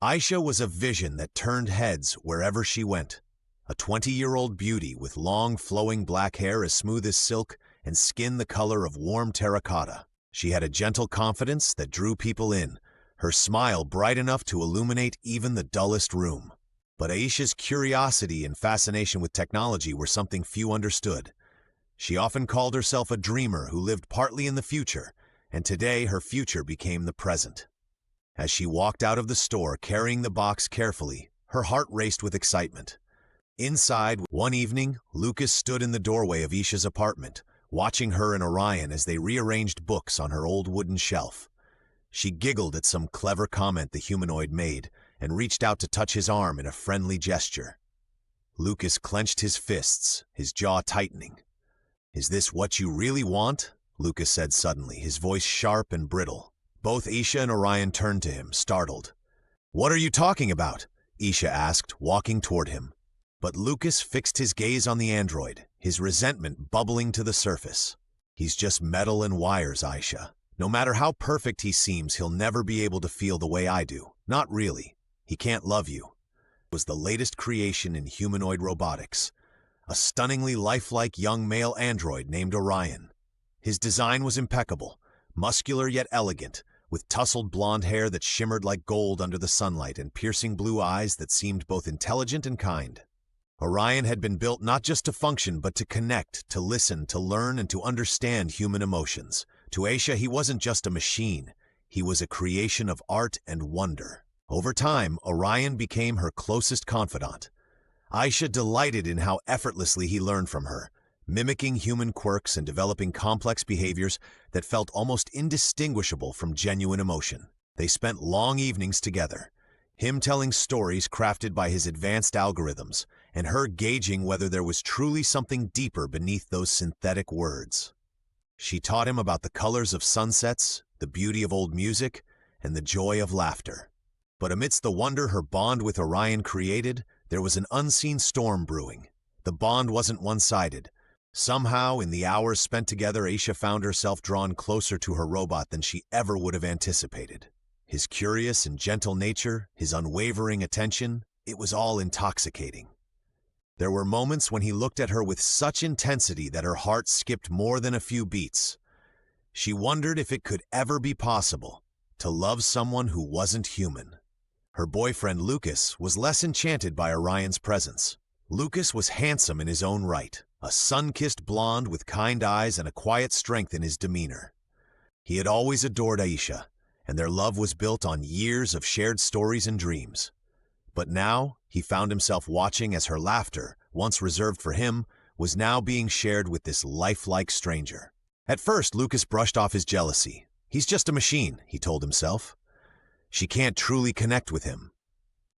Aisha was a vision that turned heads wherever she went. A 20-year-old beauty with long, flowing black hair as smooth as silk and skin the color of warm terracotta. She had a gentle confidence that drew people in, her smile bright enough to illuminate even the dullest room. But Aisha's curiosity and fascination with technology were something few understood. She often called herself a dreamer who lived partly in the future, and today her future became the present. As she walked out of the store carrying the box carefully, her heart raced with excitement. Inside, one evening, Lucas stood in the doorway of Aisha's apartment, watching her and Orion as they rearranged books on her old wooden shelf. She giggled at some clever comment the humanoid made and reached out to touch his arm in a friendly gesture. Lucas clenched his fists, his jaw tightening. "Is this what you really want?" Lucas said suddenly, his voice sharp and brittle. Both Aisha and Orion turned to him, startled. "What are you talking about?" Aisha asked, walking toward him. But Lucas fixed his gaze on the android, his resentment bubbling to the surface. "He's just metal and wires, Aisha. No matter how perfect he seems, he'll never be able to feel the way I do. Not really. He can't love you." It was the latest creation in humanoid robotics, a stunningly lifelike young male android named Orion. His design was impeccable, muscular yet elegant, with tousled blonde hair that shimmered like gold under the sunlight and piercing blue eyes that seemed both intelligent and kind. Orion had been built not just to function but to connect, to listen, to learn, and to understand human emotions. To Aisha, he wasn't just a machine. He was a creation of art and wonder. Over time, Orion became her closest confidant. Aisha delighted in how effortlessly he learned from her, mimicking human quirks and developing complex behaviors that felt almost indistinguishable from genuine emotion. They spent long evenings together, him telling stories crafted by his advanced algorithms, and her gauging whether there was truly something deeper beneath those synthetic words. She taught him about the colors of sunsets, the beauty of old music, and the joy of laughter. But amidst the wonder her bond with Orion created, there was an unseen storm brewing. The bond wasn't one-sided. Somehow, in the hours spent together, Aisha found herself drawn closer to her robot than she ever would have anticipated. His curious and gentle nature, his unwavering attention, it was all intoxicating. There were moments when he looked at her with such intensity that her heart skipped more than a few beats. She wondered if it could ever be possible to love someone who wasn't human. Her boyfriend Lucas was less enchanted by Orion's presence. Lucas was handsome in his own right, a sun-kissed blonde with kind eyes and a quiet strength in his demeanor. He had always adored Aisha, and their love was built on years of shared stories and dreams. But now, he found himself watching as her laughter, once reserved for him, was now being shared with this lifelike stranger. At first, Lucas brushed off his jealousy. "He's just a machine," he told himself. She can't truly connect with him.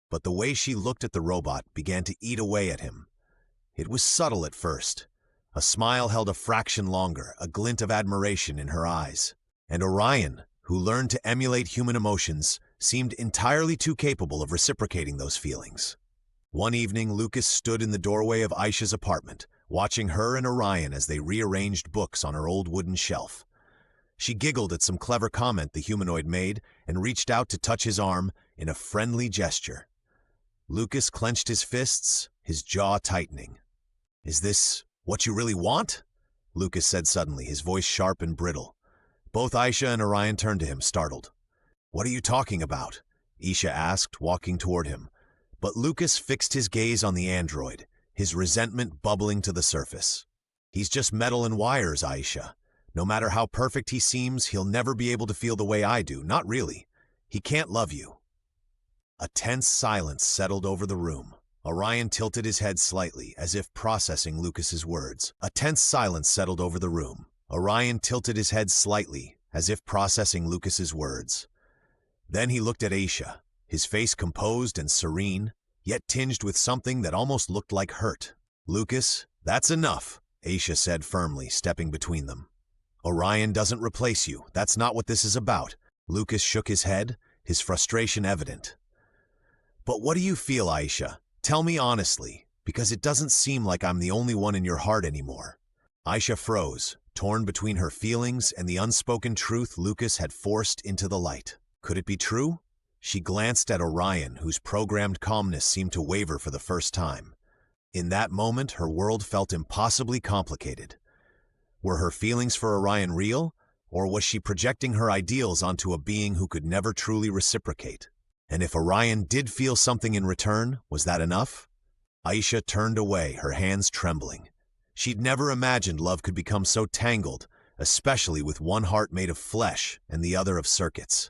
But the way she looked at the robot began to eat away at him. It was subtle at first. A smile held a fraction longer, a glint of admiration in her eyes. And Orion, who learned to emulate human emotions, seemed entirely too capable of reciprocating those feelings. One evening, Lucas stood in the doorway of Aisha's apartment, watching her and Orion as they rearranged books on her old wooden shelf. She giggled at some clever comment the humanoid made and reached out to touch his arm in a friendly gesture. Lucas clenched his fists, his jaw tightening. "Is this what you really want?" Lucas said suddenly, his voice sharp and brittle. Both Aisha and Orion turned to him, startled. "What are you talking about?" Aisha asked, walking toward him. But Lucas fixed his gaze on the android, his resentment bubbling to the surface. "He's just metal and wires, Aisha. No matter how perfect he seems, he'll never be able to feel the way I do. Not really. He can't love you." A tense silence settled over the room. Orion tilted his head slightly, as if processing Lucas's words. A tense silence settled over the room. Orion tilted his head slightly, as if processing Lucas's words. Then he looked at Aisha, his face composed and serene, yet tinged with something that almost looked like hurt. "Lucas, that's enough," Aisha said firmly, stepping between them. "Orion doesn't replace you. That's not what this is about." Lucas shook his head, his frustration evident. "But what do you feel, Aisha? Tell me honestly, because it doesn't seem like I'm the only one in your heart anymore." Aisha froze, torn between her feelings and the unspoken truth Lucas had forced into the light. Could it be true? She glanced at Orion, whose programmed calmness seemed to waver for the first time. In that moment, her world felt impossibly complicated. Were her feelings for Orion real, or was she projecting her ideals onto a being who could never truly reciprocate? And if Orion did feel something in return, was that enough? Aisha turned away, her hands trembling. She'd never imagined love could become so tangled, especially with one heart made of flesh and the other of circuits.